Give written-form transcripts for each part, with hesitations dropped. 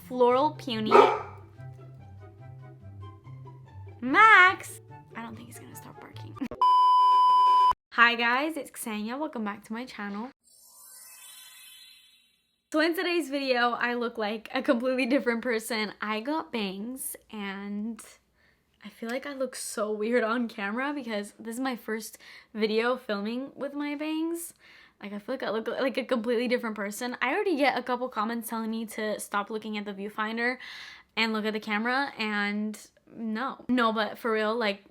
Floral Peony. Max! I don't think he's gonna start barking. Hi guys, it's Ksenia. Welcome back to my channel. So in today's video, I look like a completely different person. I got bangs and I feel like I look so weird on camera because this is my first video filming with my bangs. Like, I feel like I look like a completely different person. I already get a couple comments telling me to stop looking at the viewfinder and look at the camera, and no, but for real, like,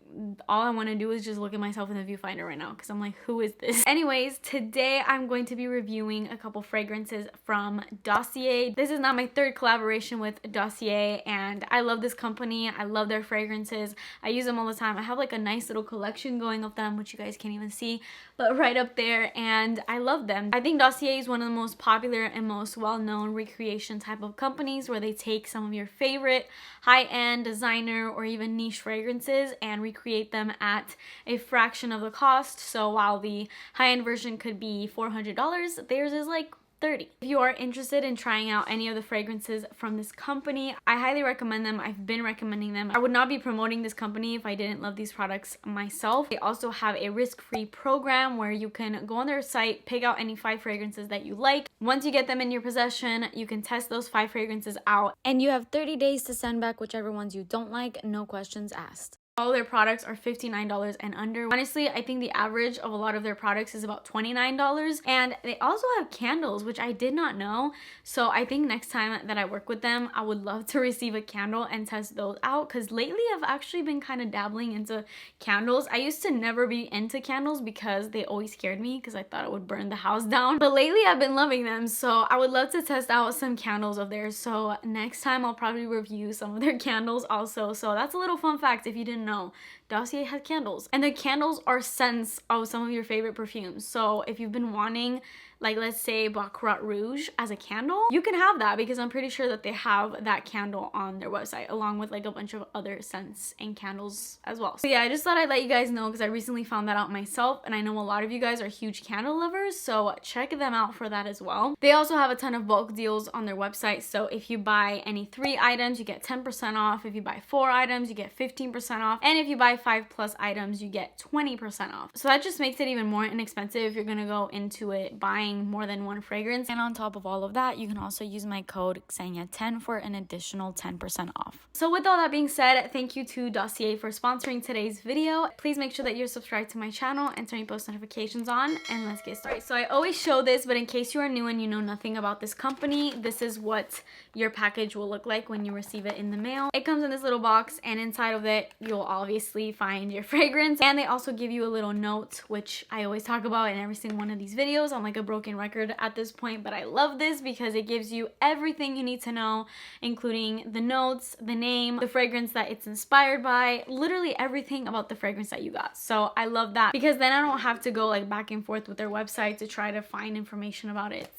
all I want to do is just look at myself in the viewfinder right now because I'm like, who is this? Anyways, today I'm going to be reviewing a couple fragrances from Dossier. This is now my third collaboration with Dossier, and I love this company. I love their fragrances. I use them all the time. I have like a nice little collection going of them, which you guys can't even see, but right up there, and I love them. I think Dossier is one of the most popular and most well-known recreation type of companies where they take some of your favorite high-end designer or even niche fragrances and recreate them at a fraction of the cost. So while the high-end version could be $400, theirs is like $30. If you are interested in trying out any of the fragrances from this company, I highly recommend them. I've been recommending them. I would not be promoting this company if I didn't love these products myself. They also have a risk-free program where you can go on their site, pick out any 5 fragrances that you like. Once you get them in your possession, you can test those 5 fragrances out, and you have 30 days to send back whichever ones you don't like, no questions asked. All their products are $59 and under. Honestly, I think the average of a lot of their products is about $29. And they also have candles, which I did not know. So I think next time that I work with them, I would love to receive a candle and test those out. Because lately I've actually been kind of dabbling into candles. I used to never be into candles because they always scared me because I thought it would burn the house down. But lately I've been loving them. So I would love to test out some candles of theirs. So next time I'll probably review some of their candles also. So that's a little fun fact if you didn't know. Dossier has candles, and the candles are scents of some of your favorite perfumes. So if you've been wanting, like, let's say Baccarat Rouge as a candle, you can have that because I'm pretty sure that they have that candle on their website along with like a bunch of other scents and candles as well. So yeah, I just thought I'd let you guys know because I recently found that out myself, and I know a lot of you guys are huge candle lovers, so check them out for that as well. They also have a ton of bulk deals on their website, so if you buy any 3 items, you get 10% off. If you buy 4 items, you get 15% off, and if you buy 5+ items, you get 20% off. So that just makes it even more inexpensive if you're gonna go into it buying more than one fragrance. And on top of all of that, you can also use my code Ksenia10 for an additional 10% off. So with all that being said, thank you to Dossier for sponsoring today's video. Please make sure that you're subscribed to my channel and turn your post notifications on, and let's get started. So I always show this, but in case you are new and you know nothing about this company, this is what your package will look like when you receive it in the mail. It comes in this little box, and inside of it you'll obviously find your fragrance, and they also give you a little note, which I always talk about in every single one of these videos. I'm like a broken record at this point, but I love this because it gives you everything you need to know, including the notes, the name, the fragrance that it's inspired by, literally everything about the fragrance that you got. So I love that because then I don't have to go like back and forth with their website to try to find information about it.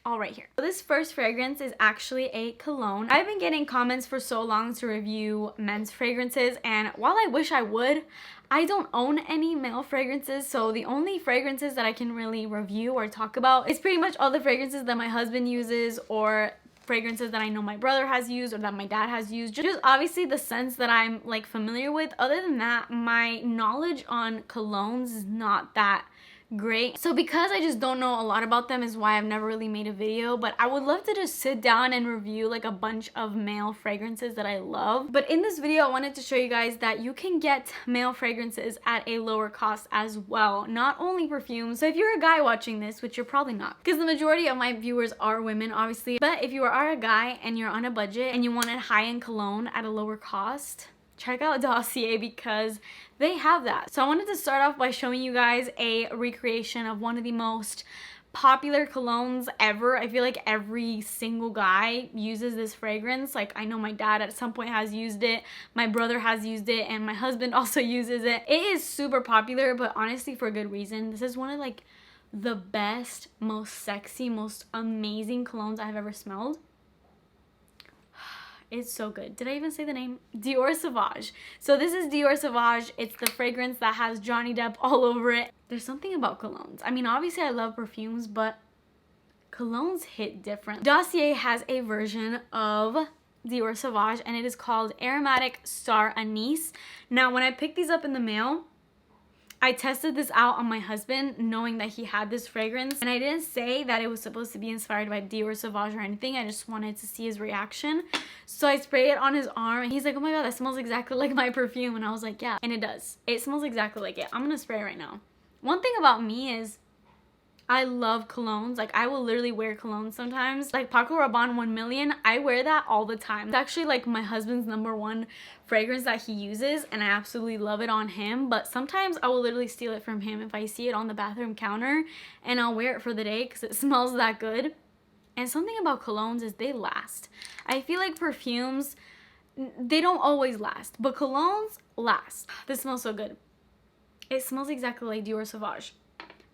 All right here. So this first fragrance is actually a cologne. I've been getting comments for so long to review men's fragrances, and while I wish I would, I don't own any male fragrances, so the only fragrances that I can really review or talk about is pretty much all the fragrances that my husband uses, or fragrances that I know my brother has used or that my dad has used. Just obviously the scents that I'm like familiar with. Other than that, my knowledge on colognes is not that great. So because I just don't know a lot about them is why I've never really made a video, but I would love to just sit down and review like a bunch of male fragrances that I love. But in this video I wanted to show you guys that you can get male fragrances at a lower cost as well, not only perfumes. So if you're a guy watching this, which you're probably not, because the majority of my viewers are women obviously, but if you are a guy and you're on a budget and you want a high-end cologne at a lower cost, check out Dossier because they have that. So I wanted to start off by showing you guys a recreation of one of the most popular colognes ever. I feel like every single guy uses this fragrance. Like, I know my dad at some point has used it, my brother has used it, and my husband also uses it. It is super popular, but honestly for good reason. This is one of like the best, most sexy, most amazing colognes I've ever smelled. It's so good. Did I even say the name? Dior Sauvage. So this is Dior Sauvage. It's the fragrance that has Johnny Depp all over it. There's something about colognes. I mean, obviously I love perfumes, but colognes hit different. Dossier has a version of Dior Sauvage and it is called Aromatic Star Anise. Now when I picked these up in the mail, I tested this out on my husband knowing that he had this fragrance, and I didn't say that it was supposed to be inspired by Dior Sauvage or anything. I just wanted to see his reaction. So I sprayed it on his arm and he's like, oh my god, that smells exactly like my perfume. And I was like, yeah, and it does. It smells exactly like it. I'm gonna spray it right now. One thing about me is I love colognes. Like, I will literally wear cologne sometimes. Like Paco Rabanne 1 Million, I wear that all the time. It's actually like my husband's #1 fragrance that he uses, and I absolutely love it on him. But sometimes I will literally steal it from him if I see it on the bathroom counter, and I'll wear it for the day because it smells that good. And something about colognes is they last. I feel like perfumes, they don't always last, but colognes last. This smells so good. It smells exactly like Dior Sauvage.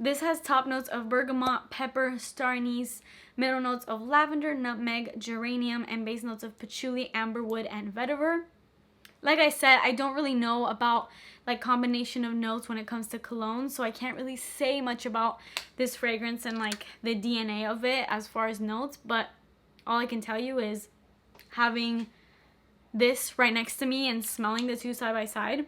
This has top notes of bergamot, pepper, star anise, middle notes of lavender, nutmeg, geranium, and base notes of patchouli, amberwood, and vetiver. Like I said, I don't really know about like combination of notes when it comes to cologne, so I can't really say much about this fragrance and like the DNA of it as far as notes, but all I can tell you is having this right next to me and smelling the two side by side,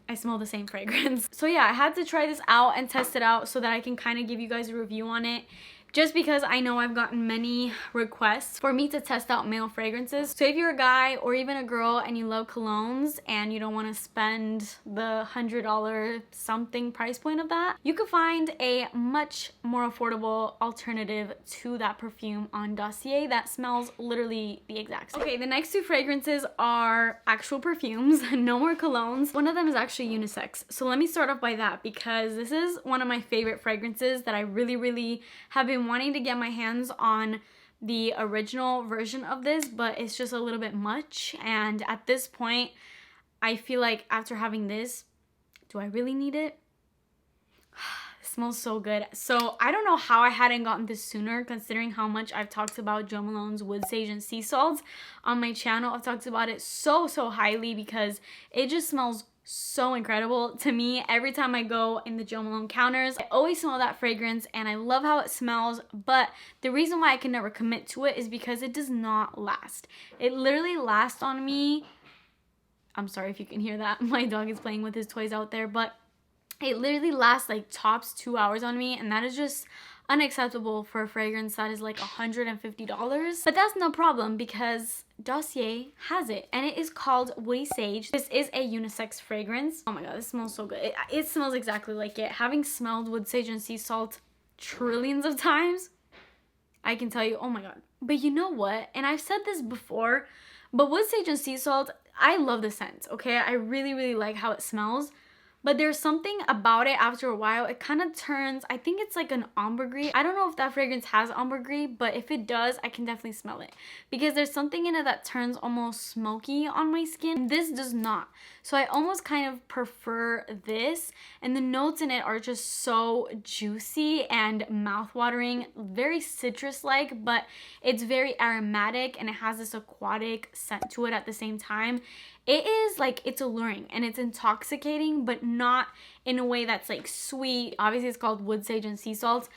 I smell the same fragrance. So yeah, I had to try this out and test it out so that I can kind of give you guys a review on it, just because I know I've gotten many requests for me to test out male fragrances. So if you're a guy or even a girl and you love colognes and you don't want to spend the $100 something price point of that, you could find a much more affordable alternative to that perfume on Dossier that smells literally the exact same. Okay, the next two fragrances are actual perfumes, no more colognes. One of them is actually unisex. So let me start off by that because this is one of my favorite fragrances that I really have been wanting to get my hands on the original version of this, but it's just a little bit much. And at this point, I feel like after having this, do I really need it? It smells so good. So I don't know how I hadn't gotten this sooner, considering how much I've talked about Jo Malone's Wood Sage and Sea Salts on my channel. I've talked about it so highly because it just smells so incredible to me. Every time I go in the Jo Malone counters, I always smell that fragrance and I love how it smells, but the reason why I can never commit to it is because it does not last. It literally lasts on me. I'm sorry if you can hear that. My dog is playing with his toys out there, but it literally lasts like tops 2 hours on me, and that is just unacceptable for a fragrance that is like $150. But that's no problem because Dossier has it, and it is called Woody Sage. This is a unisex fragrance. Oh my god, this smells so good. It smells exactly like it. Having smelled Wood Sage and Sea Salt trillions of times, I can tell you, oh my god. But you know what? And I've said this before, but Wood Sage and Sea Salt, I love the scent, okay? I really like how it smells. But there's something about it after a while, it kind of turns, I think it's like an ambergris. I don't know if that fragrance has ambergris, but if it does, I can definitely smell it. Because there's something in it that turns almost smoky on my skin. This does not. So I almost kind of prefer this. And the notes in it are just so juicy and mouth-watering, very citrus-like, but it's very aromatic and it has this aquatic scent to it at the same time. It is like, it's alluring and it's intoxicating, but not in a way that's like sweet. Obviously it's called Wood Sage and Sea Salt.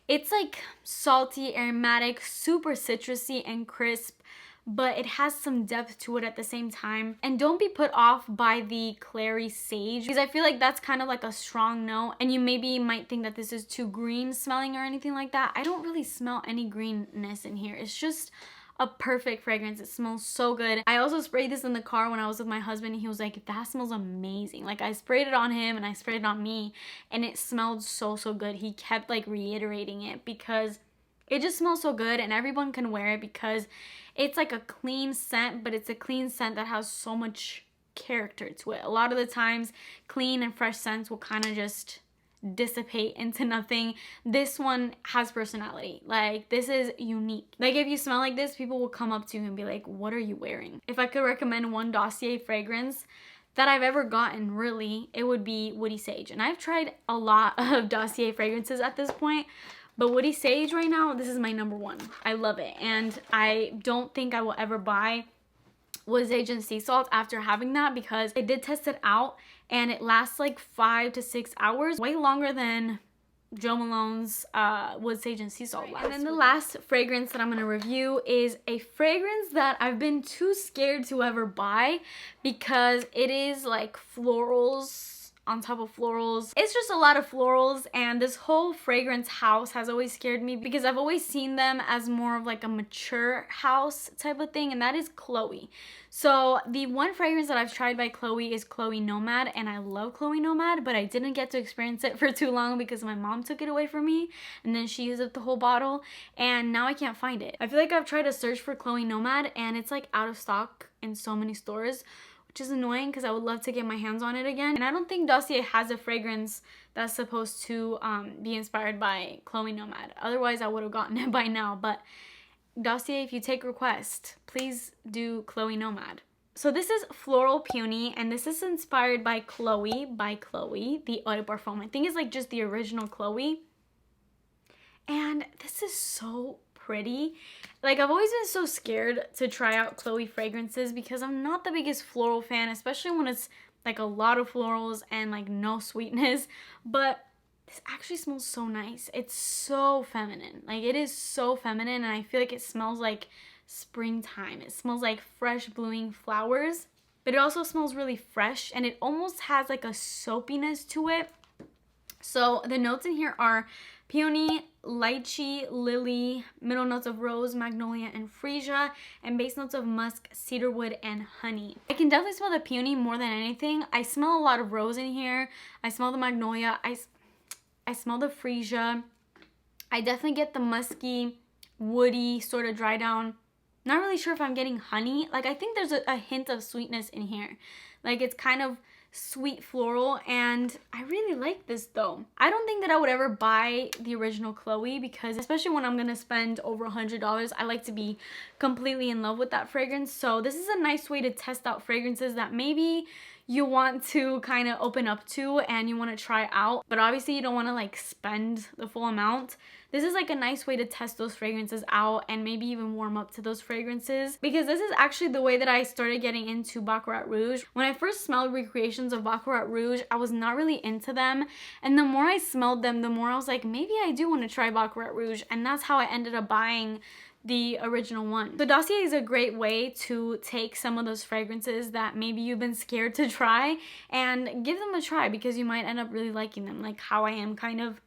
It's like salty, aromatic, super citrusy and crisp, but it has some depth to it at the same time. And don't be put off by the clary sage, because I feel like that's kind of like a strong note, and you maybe might think that this is too green smelling or anything like that. I don't really smell any greenness in here. It's just a perfect fragrance. It smells so good. I also sprayed this in the car when I was with my husband, and he was like, that smells amazing. Like, I sprayed it on him and I sprayed it on me, and it smelled so good. He kept like reiterating it because it just smells so good, and everyone can wear it because it's like a clean scent, but it's a clean scent that has so much character to it. A lot of the times clean and fresh scents will kind of just dissipate into nothing. This one has personality. Like, this is unique. Like, if you smell like this, people will come up to you and be like, what are you wearing? If I could recommend one Dossier fragrance that I've ever gotten, really, it would be Woody Sage. And I've tried a lot of Dossier fragrances at this point, but Woody Sage right now, this is my #1. I love it, and I don't think I will ever buy Wood Sage and Sea Salt after having that, because I did test it out and it lasts like 5 to 6 hours, way longer than Joe Malone's Wood Sage and Sea Salt. And then the last fragrance that I'm going to review is a fragrance that I've been too scared to ever buy because it is like florals on top of florals. It's just a lot of florals, and this whole fragrance house has always scared me because I've always seen them as more of like a mature house type of thing, and that is Chloe. So the one fragrance that I've tried by Chloe is Chloe Nomad, and I love Chloe Nomad, but I didn't get to experience it for too long because my mom took it away from me, and then she used up the whole bottle, and now I can't find it. I feel like I've tried to search for Chloe Nomad, and it's like out of stock in so many stores, which is annoying because I would love to get my hands on it again. And I don't think Dossier has a fragrance that's supposed to be inspired by Chloe Nomad. Otherwise, I would have gotten it by now. But Dossier, if you take request, please do Chloe Nomad. So this is Floral Peony, and this is inspired by Chloe, the Eau de Parfum. I think it's like just the original Chloe. And this is so pretty. Like, I've always been so scared to try out Chloe fragrances because I'm not the biggest floral fan, especially when it's like a lot of florals and like no sweetness. But this actually smells so nice. It's so feminine. Like, it is so feminine, and I feel like it smells like springtime. It smells like fresh blooming flowers, but it also smells really fresh, and it almost has like a soapiness to it. So the notes in here are peony, lychee, lily, middle notes of rose, magnolia, and freesia, and base notes of musk, cedarwood, and honey. I can definitely smell the peony more than anything. I smell a lot of rose in here. I smell the magnolia. I smell the freesia. I definitely get the musky, woody, sort of dry down. Not really sure if I'm getting honey. Like, I think there's a hint of sweetness in here. Like, it's kind of sweet floral, and I really like this though. I don't think that I would ever buy the original Chloe because, especially when I'm gonna spend over $100, I like to be completely in love with that fragrance. So this is a nice way to test out fragrances that maybe you want to kind of open up to and you want to try out, but obviously you don't want to like spend the full amount. This is like a nice way to test those fragrances out and maybe even warm up to those fragrances, because this is actually the way that I started getting into Baccarat Rouge. When I first smelled recreations of Baccarat Rouge, I was not really into them, and the more I smelled them, the more I was like, maybe I do want to try Baccarat Rouge, and that's how I ended up buying the original one. So Dossier is a great way to take some of those fragrances that maybe you've been scared to try and give them a try, because you might end up really liking them, like how I am kind of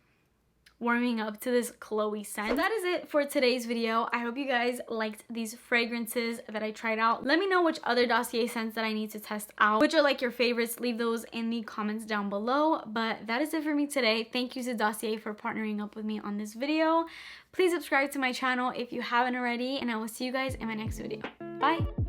warming up to this Chloe scent. So that is it for today's video. I hope you guys liked these fragrances that I tried out. Let me know which other Dossier scents that I need to test out. Which are like your favorites. Leave those in the comments down below. But that is it for me today. Thank you to Dossier for partnering up with me on this video. Please subscribe to my channel if you haven't already, and I will see you guys in my next video. Bye!